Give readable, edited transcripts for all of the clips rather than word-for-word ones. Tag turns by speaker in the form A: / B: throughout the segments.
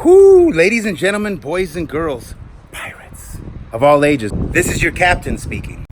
A: Whoo, ladies and gentlemen, boys and girls, pirates of all ages. This is your captain speaking.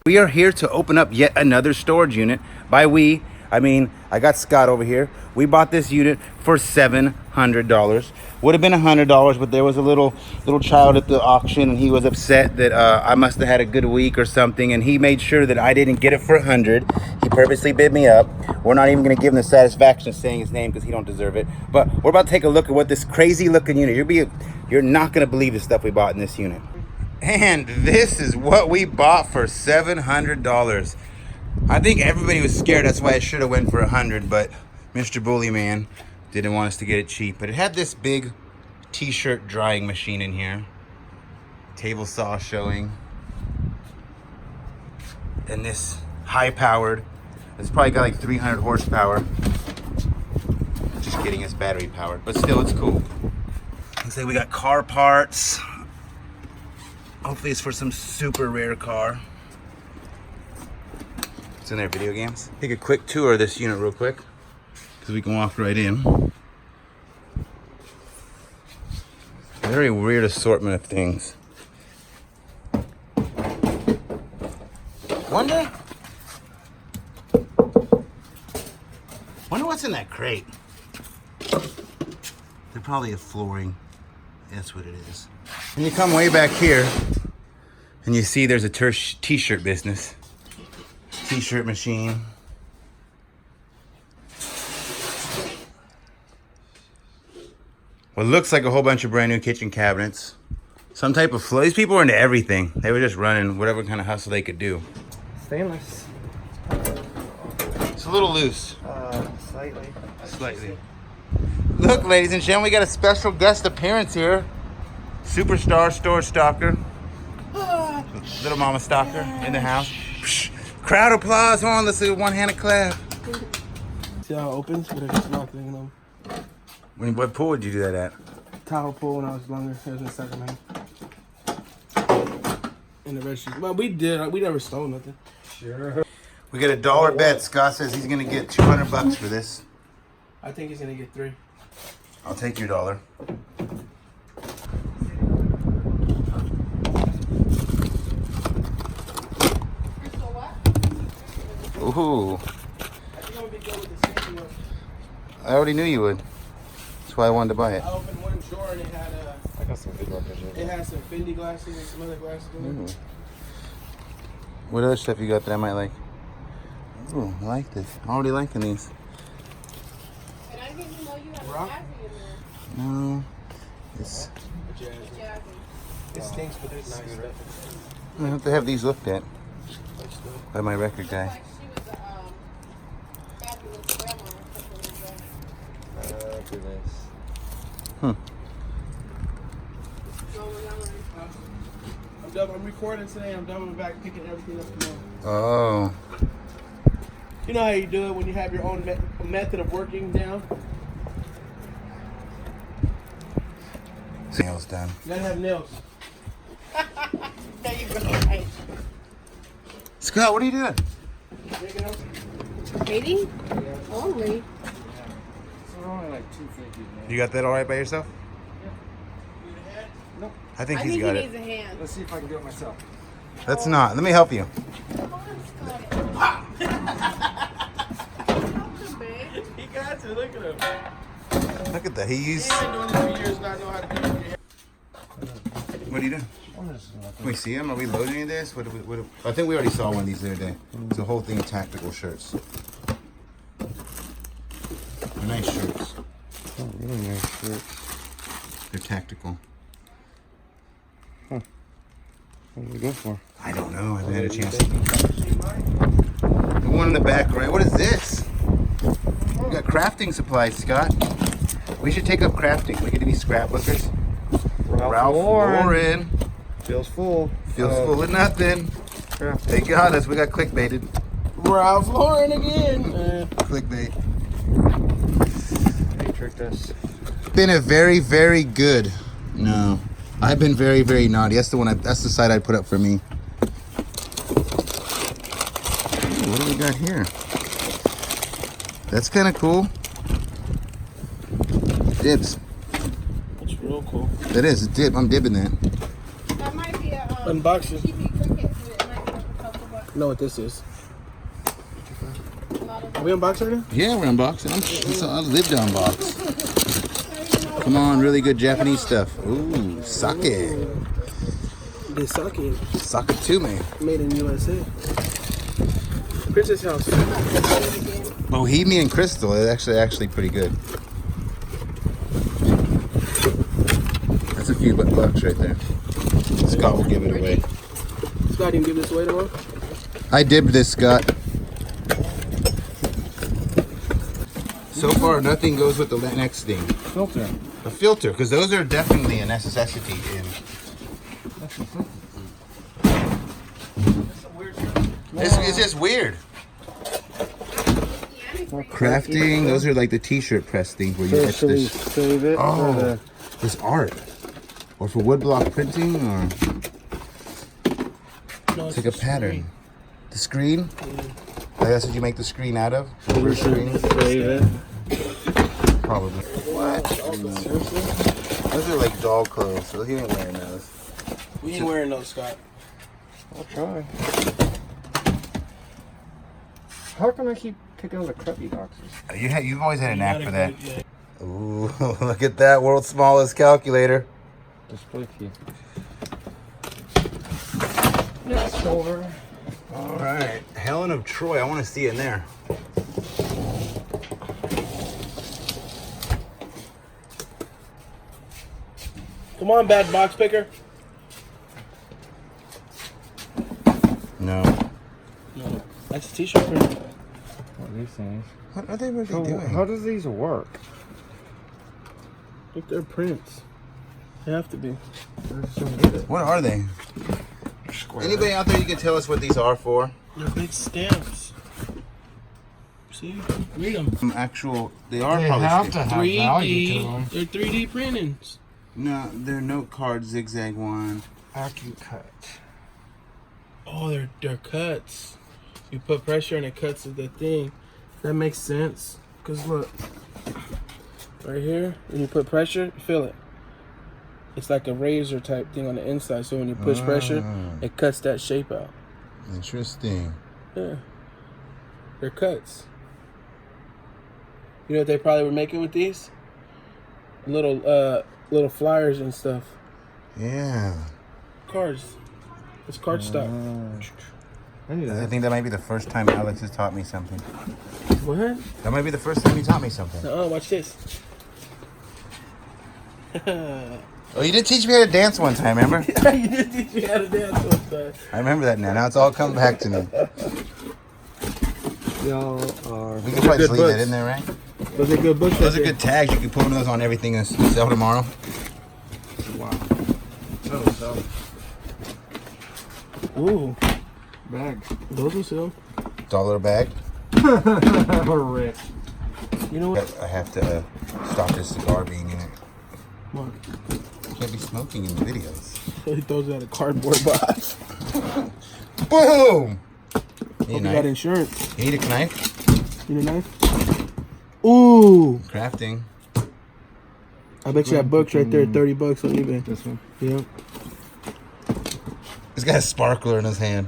A: We are here to open up yet another storage unit. By we, I mean, I got Scott over here. We bought this unit for $700. Would have been $100, but there was a little child at the auction, and he was upset that I must have had a good week or something, and he made sure that I didn't get it for $100. He purposely bid me up. We're not even going to give him the satisfaction of saying his name because he don't deserve it. But we're about to take a look at what this crazy looking unit. You're not going to believe the stuff we bought in this unit. And this is what we bought for $700. I think everybody was scared. That's why I should have went for $100, but Mr. Bully Man didn't want us to get it cheap. But it had this big t-shirt drying machine in here, table saw showing, and this high-powered. It's probably got like 300 horsepower. Just kidding, it's battery powered, but still, it's cool. Looks like we got car parts. Hopefully, it's for some super rare car. In their video games. Take a quick tour of this unit real quick because we can walk right in. Very weird assortment of things. Wonder what's in that crate. They're probably a flooring. That's what it is. And you come way back here and you see there's a t-shirt business. T-shirt machine. What looks like a whole bunch of brand new kitchen cabinets. Some type of flow. These people were into everything. They were just running whatever kind of hustle they could do.
B: Stainless.
A: It's a little loose.
B: Slightly.
A: Look, ladies and gentlemen, we got a special guest appearance here. Superstar store stalker. Little mama stalker in the house. Crowd applause on. Let's do a one-handed clap.
B: See how it opens? But it's not thinking of.
A: What pool would you do that at?
B: Tahoe pool when I was younger. It was in second hand. In the registry. Well, we never stole nothing.
A: Sure. We got a dollar bet. Scott says he's gonna get $200 for this.
B: I think he's gonna get 3.
A: I'll take your dollar. Ooh. I already knew you would. That's why I wanted to buy it.
B: I opened one drawer and it had
C: I got some good records.
B: it had some Fendi glasses and some other glasses in it.
A: What other stuff you got that I might like? Ooh, I like this. I'm already liking these.
D: And I didn't even know you had a
B: Rock?
D: jazzy in there.
A: No. It's,
D: Jazzy.
B: It stinks, but it's nice.
A: I have to have these looked at by my record guy.
D: Like she was a fabulous grandma or something like that.
C: Goodness.
B: I'm recording today. I'm done with back picking everything up tomorrow.
A: Oh.
B: You know how you do it when you have your own method of working down?
A: Nails done.
B: You gotta have nails.
D: There you go. Right.
A: Scott, what are you doing?
B: Making up?
D: Katie?
B: Yeah.
D: Only.
C: So only like 250, man.
A: You got that all right by yourself?
B: Need a head?
C: Nope.
A: I think
D: I
A: he's
D: think
A: got
D: he
A: it.
D: needs a hand.
C: Let's see if I can do it myself.
A: Let's not. Let me help you.
D: Come on, Scotty. Babe.
B: He got you. Look at him.
A: Look at that. He
B: He
A: used.
B: ain't doing this for years, not know how to do it.
A: What are you doing? Can we see him? Are we loading any of this? I think we already saw one of these the other day. It's a whole thing of tactical shirts. They're nice shirts.
C: Oh, really nice shirt.
A: They're tactical.
C: What do we go for?
A: I don't know. I haven't had a chance. The one in the back, right? What is this? We got crafting supplies, Scott. We should take up crafting. We could be scrapbookers. Ralph Lauren.
C: Feels full.
A: Feels full of nothing. They got us. We got clickbaited.
B: Ralph Lauren again.
A: Clickbait.
C: They tricked us.
A: Been a very, very good. No. I've been very, very naughty. That's the one. That's the side I put up for me. Ooh, what do we got here? That's kind of cool. Dibs.
B: That's real cool.
A: That is a dib. I'm dibbing that.
D: That might be a
B: Unboxing.
D: TV cricket, so it might be like a couple bucks.
B: I know what this is.
D: A lot of
B: Are we unboxing right now?
A: Yeah, we're unboxing. I live to unbox. Come on, really good Japanese stuff. Ooh, sake.
B: This sake
A: Sake to me.
B: made in USA. Princess House.
A: Bohemian Crystal is actually pretty good. That's a few bucks right there. Scott will give it away.
B: Scott didn't give this away tomorrow?
A: I dibbed this, Scott. So far, nothing goes with the next thing.
C: Filter.
A: A filter, because those are definitely a necessity in. It's just weird. Crafting, those are like the t-shirt press things where you
C: So
A: etch
C: should we
A: this.
C: save it? for
A: Oh,
C: the-
A: this art. Or for woodblock printing, or
B: No,
A: it's like a pattern. The screen? Like that's what you make the screen out of?
C: we
A: Silver
C: should
A: screen?
C: save it.
A: Probably. What? Those are like doll clothes, so he ain't wearing those.
B: We ain't wearing those, Scott.
C: I'll try. How can I keep picking on the crappy boxes?
A: You've always had a knack
B: You
A: for
B: gotta
A: that.
B: go-
A: Ooh, look at that world's smallest calculator.
C: Display key. Next over.
A: All right, Helen of Troy. I want to see in there.
B: Come on, bad box picker.
A: No.
B: No, that's a t-shirt print.
C: What are these things?
A: What are they really
C: So
A: doing?
C: how does these work?
B: Look, they're prints. They have to be.
C: There's some good.
A: What are they?
C: Square.
A: Anybody out there you can tell us what these are for?
B: They're big stamps. See? Read them.
A: Some actual. They are
C: They
A: probably.
C: have
A: stickers.
C: to have value to
B: 3D.
C: them.
B: They're 3D printings.
A: No, they're note card zigzag one.
C: AccuCut.
B: Oh, they're cuts. You put pressure and it cuts the thing. That makes sense. Cause look, right here, when you put pressure, feel it. It's like a razor type thing on the inside. So when you push pressure, it cuts that shape out.
A: Interesting.
B: Yeah, they're cuts. You know what they probably were making with these? Little flyers and stuff.
A: Yeah.
B: Cards. It's card stock.
C: I knew
A: I
C: that.
A: think that might be the first time Alex has taught me something.
B: What?
A: That might be the first time he taught me something.
B: Watch this.
A: Oh, you did teach me how to dance one time, remember?
B: You did teach me how to dance one time.
A: I remember that now. Now it's all come back to me.
C: Y'all are.
A: We can probably
B: good
A: just leave that
B: books.
A: in there, right?
B: Those are good books.
A: Those are
B: right
A: good tags. You can put one of those on everything and sell tomorrow.
C: Wow.
B: there. Ooh,
C: Bag.
B: those will sell.
A: $1 a bag.
C: We're rich.
B: You know what?
A: I have to stop this cigar being in it.
B: Mark,
A: Can't be smoking in the videos.
B: he throws it out a cardboard box.
A: Boom!
B: Hope
A: Need
B: you
A: a
B: got
A: knife?
B: insurance.
A: You need a knife?
B: Need a knife? Ooh,
A: Crafting.
B: I bet you that book's right there, $30 on eBay.
C: This one.
B: Yeah.
A: He's got a sparkler in his hand.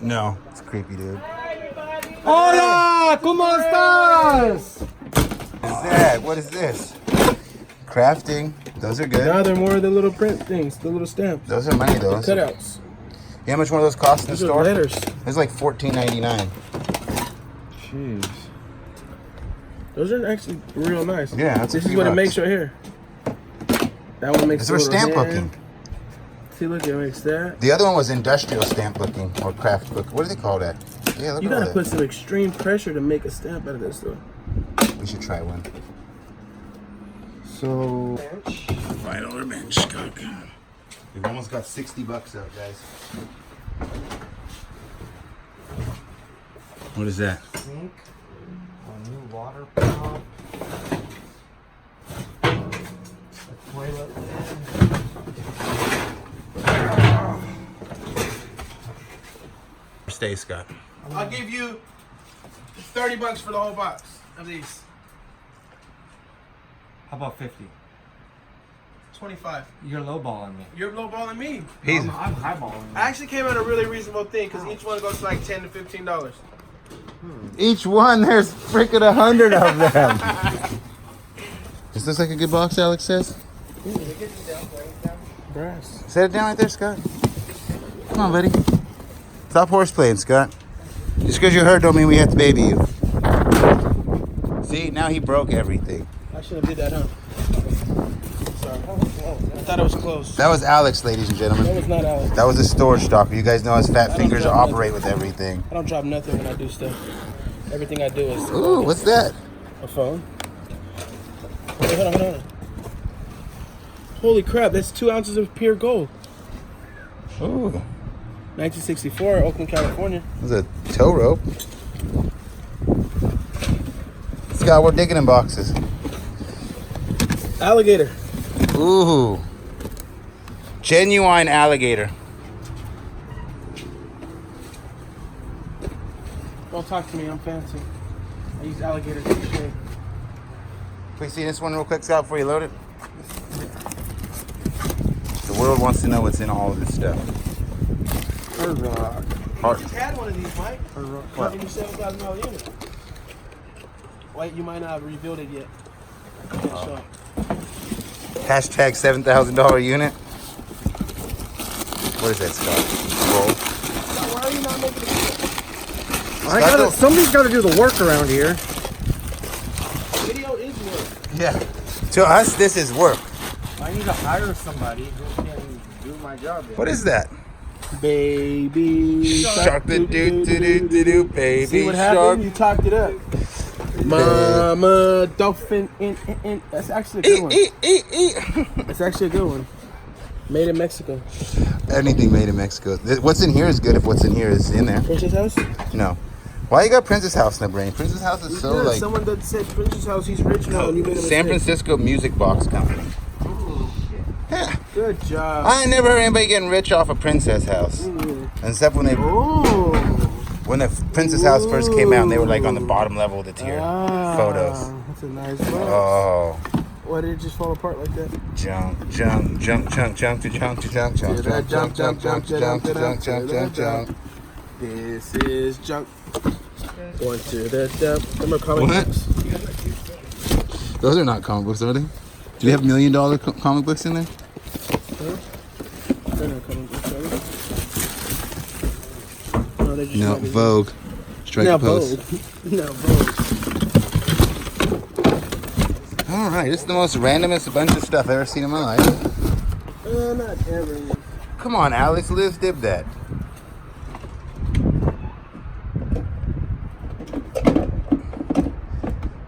A: No, it's creepy, dude.
C: Hola, ¿cómo estás?
A: What is that? What is this? Crafting. Those are
B: Now
A: good.
B: they're more of the little print things, the little stamps,
A: Those are money, those. You know
B: cutouts.
A: how much one of those cost in the
B: Those are
A: store?
B: letters.
A: It's like $14.99.
C: Jeez.
B: Those are actually real nice.
A: Yeah, that's a
B: This is
A: few
B: what it
A: bucks.
B: makes right here. That one makes
A: It's
B: a
A: for
B: little
A: stamp
B: hand.
A: booking.
B: See, look, it makes that.
A: The other one was industrial stamp booking or craft book. What do they call that? Yeah, look
B: You
A: at all
B: gotta
A: that.
B: put some extreme pressure to make a stamp out of this stuff.
A: We should try one.
C: So.
A: Final revenge, Scott. We've almost got $60 out, guys. What is that?
C: Sink. A new water pump. A toilet lid.
A: Stay, Scott.
B: I'll give you $30 for the whole box of these.
C: How about 50?
B: 25.
C: You're lowballing me.
B: You're lowballing me.
A: He's
C: I'm highballing you.
B: I actually came at a really reasonable thing because each one goes for like $10 to $15.
A: each one. There's freaking 100 of them. This looks like a good box, Alex says.
B: Brass.
A: Set it down right there, Scott. Come on, buddy. Stop horseplaying, Scott. Just because you're hurt don't mean we have to baby you. See, now he broke everything.
B: I should have did that, huh? Sorry. I thought it was close.
A: That was Alex, ladies and
B: That
A: gentlemen.
B: was not Alex.
A: That was a storage stalker. You guys know his fat
B: don't
A: fingers
B: drop
A: operate with everything.
B: I don't drop nothing when I do stuff. Everything I do is
A: Ooh, what's that?
B: a phone. Wait, hold on. Holy crap, that's 2 ounces of pure gold.
A: Ooh,
B: 1964, Oakland, California.
A: there's a tow rope. Scott, we're digging in boxes.
B: Alligator.
A: Ooh, genuine alligator.
B: Don't talk to me, I'm fancy. I use alligator to shave.
A: Can we see this one real quick, Scott, before you load it? The world wants to know what's in all of this stuff. Heart.
B: You had one of these, Mike.
A: What?
B: $77,000 unit. Wait, you might not have rebuilt it yet. Can't show it.
A: Hashtag $7,000 unit. What is that, Scott? Gold.
B: So why are you not making it?
C: Somebody's got to do the work around here.
B: Video is work.
A: Yeah. To us, this is work.
C: I need to hire somebody who can do my job.
A: What is that?
B: Baby
A: Shark, do do do do do, baby
B: See what
A: shark.
B: happened? You talked it up. Mama dolphin in. That's actually a good one. That's actually a good one. Made in Mexico.
A: Anything made in Mexico. What's in here is good if what's in here is in there.
B: Princess House?
A: No. Why you got Princess House in the brain? Princess House is so
B: Yeah,
A: like
B: someone that said Princess House, he's rich now and you made a mistake.
A: San Francisco Music Box Company. Yeah.
B: Good job.
A: I ain't never heard anybody getting rich off a Princess House. Except when
B: Oh.
A: when the Princess House first came out and they were like on the bottom level of the tier photos.
B: That's a nice box.
A: Oh.
B: Why did it just fall apart like that?
A: Junk, junk, junk, junk, junk, to junk, to junk, junk, junk, junk, junk, junk, to junk, to junk, junk, junk, junk.
B: This is junk. Going to the dump. Remember comic
A: What?
B: books?
A: Those are not comic books, are they? Do we have $1 million comic books in there?
B: They're not comic books, are they? No, they're just
A: No,
B: magazines.
A: Vogue. Strike
B: No,
A: a pose.
B: Vogue. No, Vogue.
A: All right, this is the most randomest bunch of stuff I've ever seen in my life.
B: Not ever.
A: Come on, Alex, Liz dib that.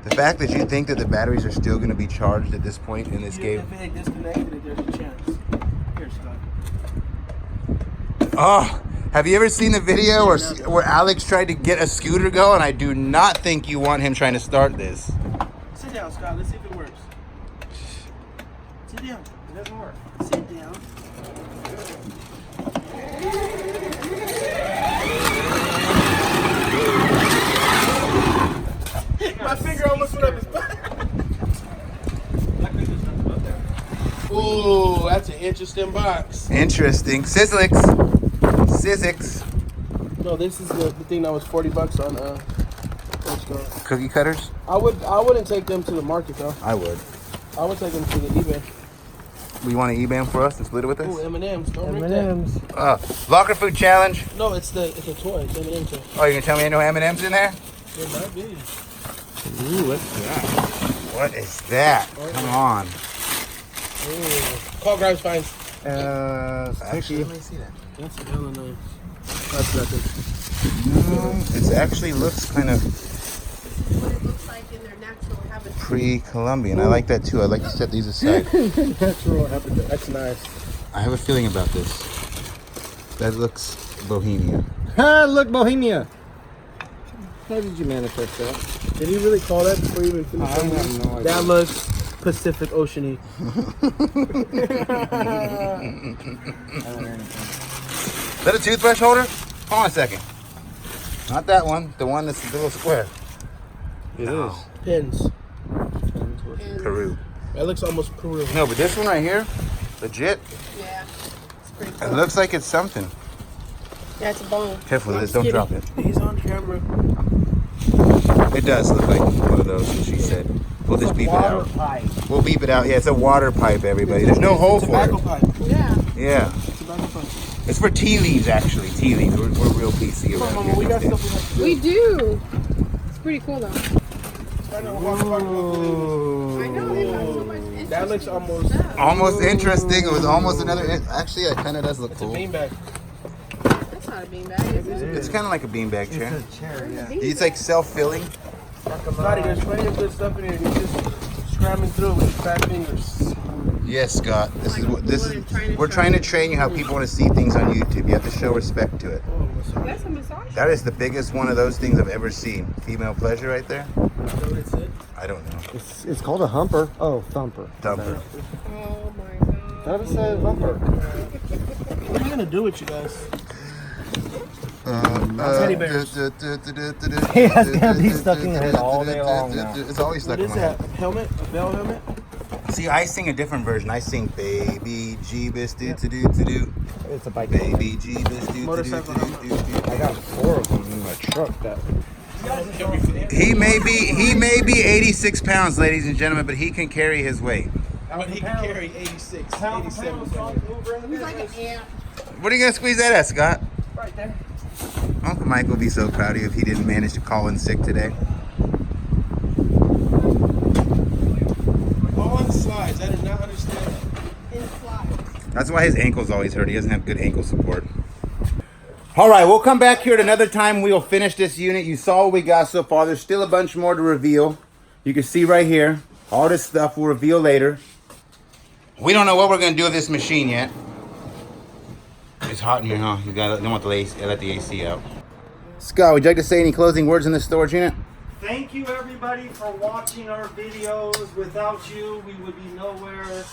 A: The fact that you think that the batteries are still going to be charged at this point in this game.
B: If it disconnected it, there's a chance. Here, Scott.
A: Oh, have you ever seen the video where Alex tried to get a scooter going? I do not think you want him trying to start this.
B: Sit down, Scott. Let's see if it works. Sit down. It doesn't work. Sit down. My finger almost went up his butt. Ooh, that's an interesting box.
A: Interesting. Sizzlix. Sizzix.
B: No, this is the thing that was $40 on what's it called?
A: Cookie cutters?
B: I wouldn't take them to the market though.
A: I would.
B: I would take them to the eBay.
A: We want to eBay them for us and split it with us?
B: Ooh, M&M's. Don't rip that.
C: M&M's.
A: Locker food challenge.
B: No, it's a toy. It's M&M toy.
A: Oh, you gonna tell me ain't no M&M's in there?
B: It might be.
C: Ooh, what's that?
A: What is that? Come on.
B: Ooh. Call Grimes Fines.
A: Actually, let me see that.
B: That's hella nice. That's nothing.
A: It actually looks kind of
D: What it looks like in their natural habitat.
A: pre-Columbian. I like that too. I like to set these aside.
B: Natural habitat. That's nice.
A: I have a feeling about this. That looks Bohemia.
C: Ah, look, Bohemia. How did you manifest that?
B: Did he really call that before you even finished?
C: I have no idea.
B: That looks Pacific Ocean-y.
A: Is that a toothbrush holder? Hold on a second. Not that one. The one that's the little square.
C: It
A: No.
C: is.
B: Pins.
A: Peru.
B: That looks almost Peru.
A: No, but this one right here, legit.
D: Yeah. It's pretty
A: It
D: cool.
A: looks like it's something.
D: Yeah, it's a bone.
A: Careful with this,
B: I'm
A: don't
B: just
A: drop it.
B: kidding. He's on camera.
A: It does look like one of those, she said. We'll just beep it out.
C: pipe.
A: We'll beep it out. Yeah, it's a water pipe, everybody. There's no hole for
B: Tobacco
A: it.
B: pipe.
D: Yeah.
A: Yeah.
B: Tobacco pipe.
A: It's for tea leaves, actually. Tea leaves. We're real PC
B: Come on,
A: around
B: Mama.
A: here.
B: We got
A: these days.
B: stuff we have to do.
D: We do. It's pretty cool though.
B: I know, walk about
D: I know they got so much interest.
B: That looks almost.
A: Almost interesting. It was almost another. Actually, it kind of does look
B: It's a
A: cool.
B: beanbag.
D: That's not a beanbag, is it?
A: It's kind of like a beanbag
C: It's
A: chair.
C: a chair, yeah.
A: It's like self-filling.
B: Scotty, there's plenty of good stuff in here. You're just scrambling through it with your fat fingers.
A: Yes, Scott. This is what this
D: What I'm
A: is.
D: trying to
A: We're
D: show
A: trying to
D: you.
A: train you how people want to see things on YouTube. You have to show respect to it.
B: Oh, massage.
D: That's a massage.
A: That is the biggest one of those things I've ever seen. Female pleasure right there.
B: Is that what it said?
A: I don't know.
C: It's called a humper. Oh, thumper.
A: Dumper.
D: Oh my god.
C: That was a humper.
B: What are you gonna do with you guys?
C: Teddy bears. He has got these stuck in your head all day long now.
A: It's always stuck
B: What
A: in
B: is
A: my head.
B: that? Helmet? A bell helmet?
A: See, I sing a different version. I sing Baby Jeebus do to do to do.
C: It's a bike.
A: Baby Jeebus do to do
B: Motorcycle
A: to do.
C: I got 4 of them in my truck. That
A: He may be 86 pounds, ladies and gentlemen, but he can carry his weight.
B: But he can carry 86, 87.
D: He's like an ant.
A: What are you gonna squeeze that at, Scott?
B: Right there.
A: Uncle Mike will be so proud of you if he didn't manage to call in sick today.
B: All on the slides. I did not understand that.
D: In slides.
A: That's why his ankles always hurt. He doesn't have good ankle support. All right, we'll come back here at another time. We'll finish this unit. You saw what we got so far. There's still a bunch more to reveal. You can see right here. All this stuff we'll reveal later. We don't know what we're going to do with this machine yet. It's hot in here, huh? You gotta, don't want the AC, let the AC out. Scott, would you like to say any closing words in the storage unit?
C: Thank you everybody for watching our videos. Without you, we would be nowhere. And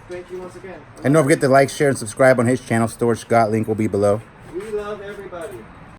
C: thank you once again.
A: And don't forget to like, share, and subscribe on his channel, Storage Scott. Link will be below.
C: We love everybody.